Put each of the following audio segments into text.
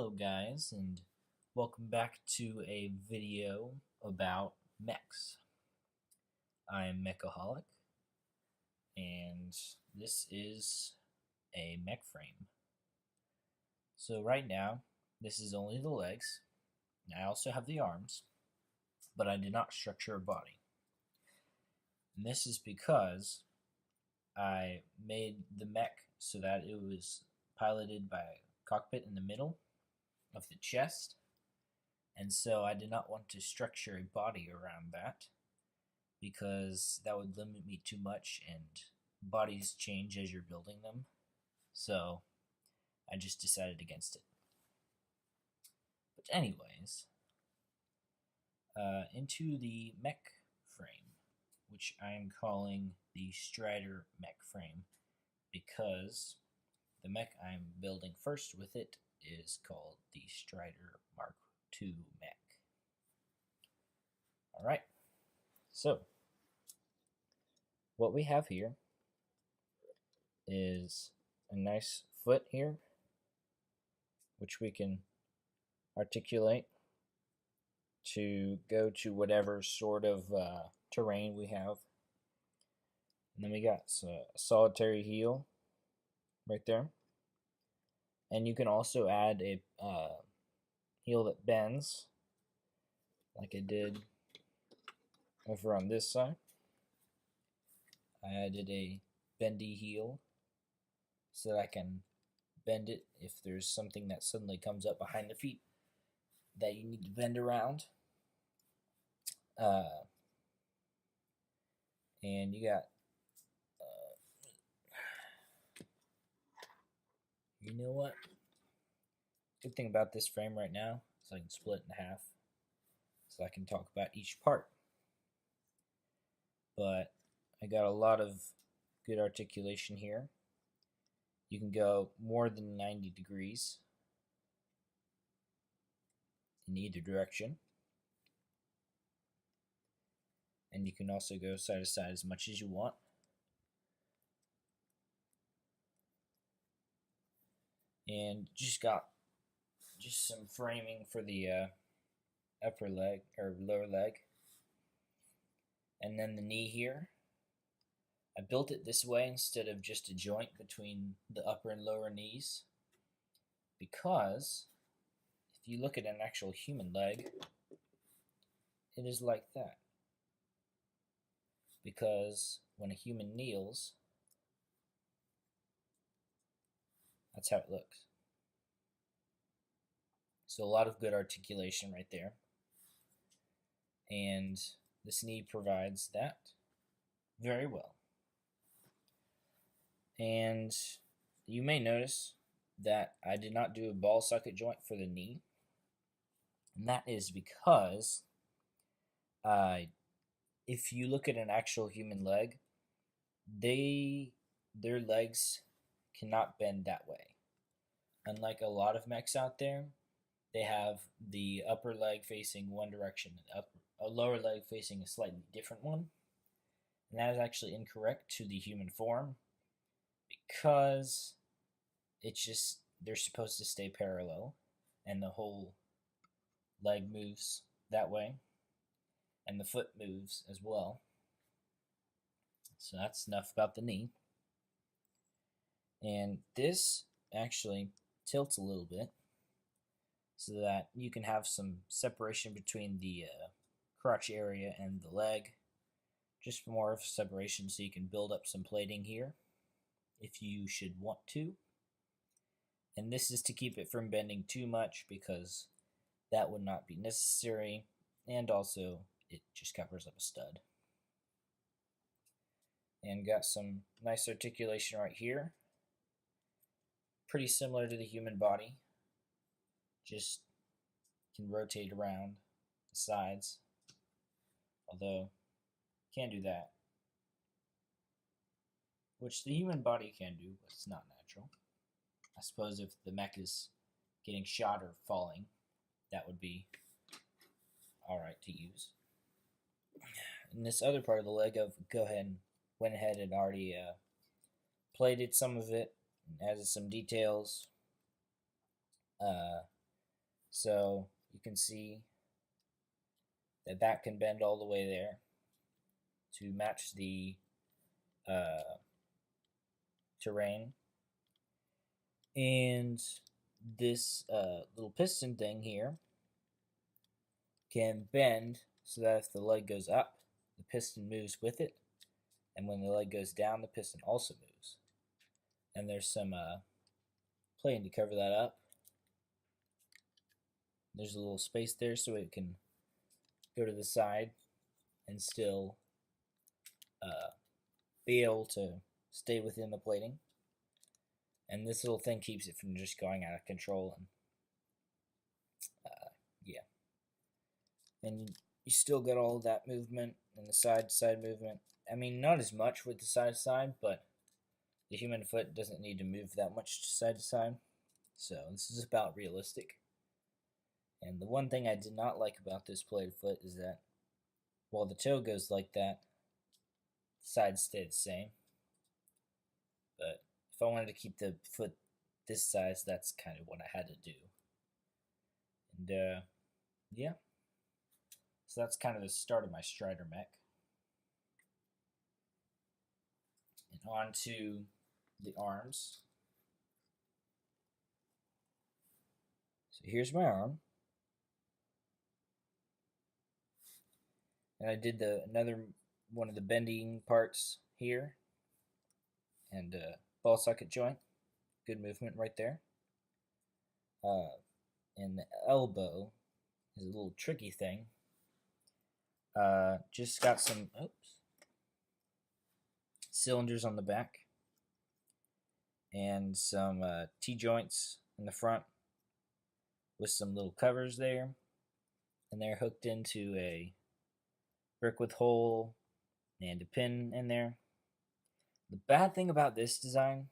Hello guys, and welcome back to a video about mechs. I'm Mechahaulic, and this is a mech frame. So right now, this is only the legs. I also have the arms, but I did not structure a body. And this is because I made the mech so that it was piloted by a cockpit in the middle of the chest, and so I did not want to structure a body around that because that would limit me too much, and bodies change as you're building them, so I just decided against it. But anyways, into the mech frame, which I am calling the Strider mech frame because the mech I'm building first with it is called the Strider Mark II mech. Alright, so what we have here is a nice foot here, which we can articulate to go to whatever sort of terrain we have. And then we got a solitary heel right there. And you can also add a heel that bends, like I did over on this side. I added a bendy heel so that I can bend it if there's something that suddenly comes up behind the feet that you need to bend around. And you got, you know what? Good thing about this frame right now is I can split it in half so I can talk about each part. But I got a lot of good articulation here. You can go more than 90 degrees in either direction. And you can also go side to side as much as you want. And just got some framing for the upper leg or lower leg. And then the knee here. I built it this way instead of just a joint between the upper and lower knees, because if you look at an actual human leg, it is like that. Because when a human kneels, that's how it looks. So a lot of good articulation right there. And this knee provides that very well. And you may notice that I did not do a ball socket joint for the knee. And that is because if you look at an actual human leg, their legs cannot bend that way. Unlike a lot of mechs out there, they have the upper leg facing one direction and a lower leg facing a slightly different one. And that is actually incorrect to the human form, because they're supposed to stay parallel, and the whole leg moves that way, and the foot moves as well. So that's enough about the knee. And this actually tilts a little bit so that you can have some separation between the crotch area and the leg. Just more of a separation so you can build up some plating here if you should want to. And this is to keep it from bending too much, because that would not be necessary, and also it just covers up a stud. And got some nice articulation right here. Pretty similar to the human body. Just can rotate around the sides. Although, can't do that. Which the human body can do, but it's not natural. I suppose if the mech is getting shot or falling, that would be alright to use. And this other part of the leg, I've went ahead and already plated some of it, and added some details. So you can see that that can bend all the way there to match the terrain. And this little piston thing here can bend so that if the leg goes up, the piston moves with it, and when the leg goes down, the piston also moves. And there's some plating to cover that up. There's a little space there so it can go to the side and still be able to stay within the plating. And this little thing keeps it from just going out of control. And yeah, and you still get all of that movement and the side-to-side movement. I mean, not as much with the side-to-side, but the human foot doesn't need to move that much side-to-side. So this is about realistic. And the one thing I did not like about this plated foot is that while the toe goes like that, the sides stay the same. But if I wanted to keep the foot this size, that's kind of what I had to do. And yeah. So that's kind of the start of my Strider mech. And on to the arms. So here's my arm. And I did another one of the bending parts here. And ball socket joint. Good movement right there. And the elbow is a little tricky thing. Just got some cylinders on the back and some T-joints in the front with some little covers there, and they're hooked into a brick with hole and a pin in there. The bad thing about this design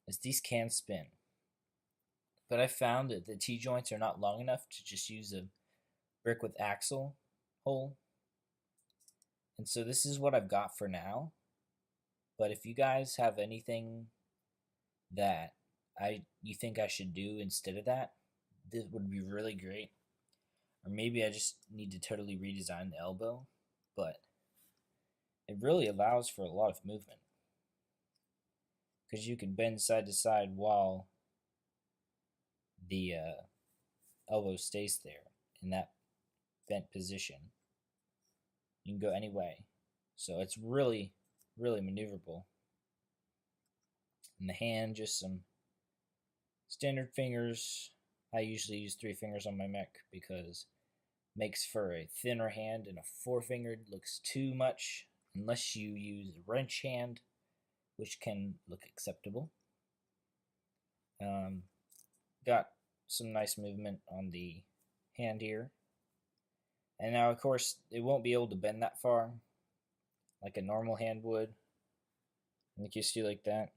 is these can spin, but I found that the T-joints are not long enough to just use a brick with axle hole. And so this is what I've got for now. But if you guys have anything that you think I should do instead of that, this would be really great. Or maybe I just need to totally redesign the elbow. But it really allows for a lot of movement, because you can bend side to side while the elbow stays there in that bent position. You can go any way. So it's really, really maneuverable. And the hand, just some standard fingers. I usually use 3 fingers on my mech because it makes for a thinner hand, and a 4-fingered looks too much unless you use a wrench hand, which can look acceptable. Got some nice movement on the hand here. And now, of course, it won't be able to bend that far like a normal hand would. Like you see like that.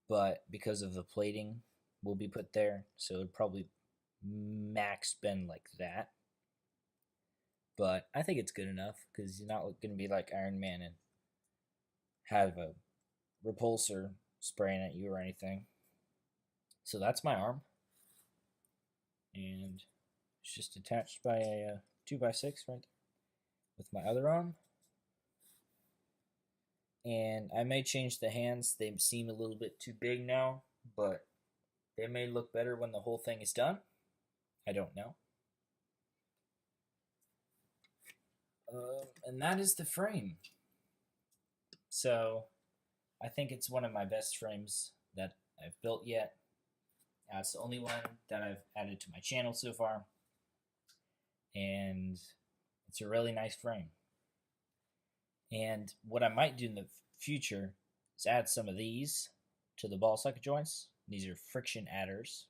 But because of the plating will be put there, so it would probably max bend like that. But I think it's good enough, because you're not going to be like Iron Man and have a repulsor spraying at you or anything. So that's my arm. And it's just attached by a 2x6 right there with my other arm. And I may change the hands. They seem a little bit too big now, but they may look better when the whole thing is done. I don't know. And that is the frame. So I think it's one of my best frames that I've built yet. It's the only one that I've added to my channel so far. And it's a really nice frame. And what I might do in the future is add some of these to the ball socket joints. These are friction adders.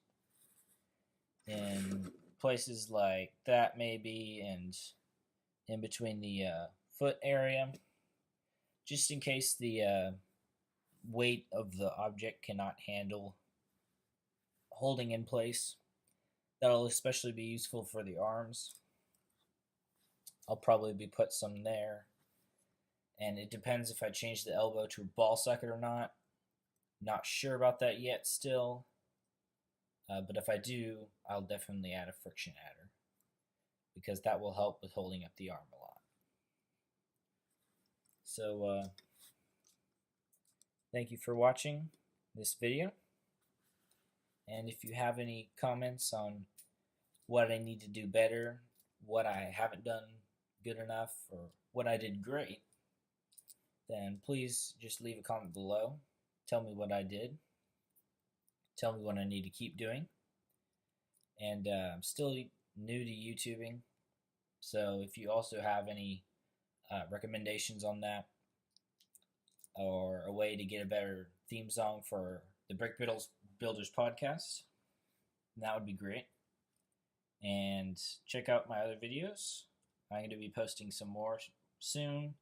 In places like that maybe, and in between the foot area. Just in case the weight of the object cannot handle holding in place. That'll especially be useful for the arms. I'll probably be put some there. And it depends if I change the elbow to a ball socket or not. Not sure about that yet still. But if I do, I'll definitely add a friction adder, because that will help with holding up the arm a lot. So thank you for watching this video, and if you have any comments on what I need to do better, what I haven't done good enough, or what I did great, then please just leave a comment below. Tell me what I did. Tell me what I need to keep doing. And I'm still new to YouTubing, so if you also have any recommendations on that, or a way to get a better theme song for the Brick Builders podcast, that would be great. And check out my other videos. I'm going to be posting some more soon,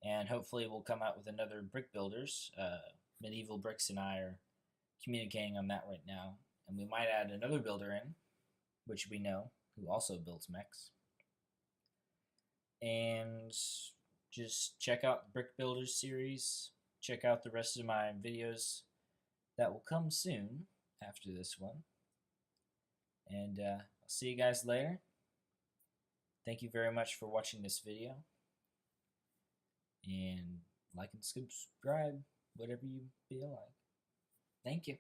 and hopefully we'll come out with another Brick Builders. Medieval Bricks and I are communicating on that right now, and we might add another builder in, which we know, who also builds mechs. And just check out the Brick Builders series. Check out the rest of my videos that will come soon after this one. And I'll see you guys later. Thank you very much for watching this video. And like and subscribe, whatever you feel like. Thank you.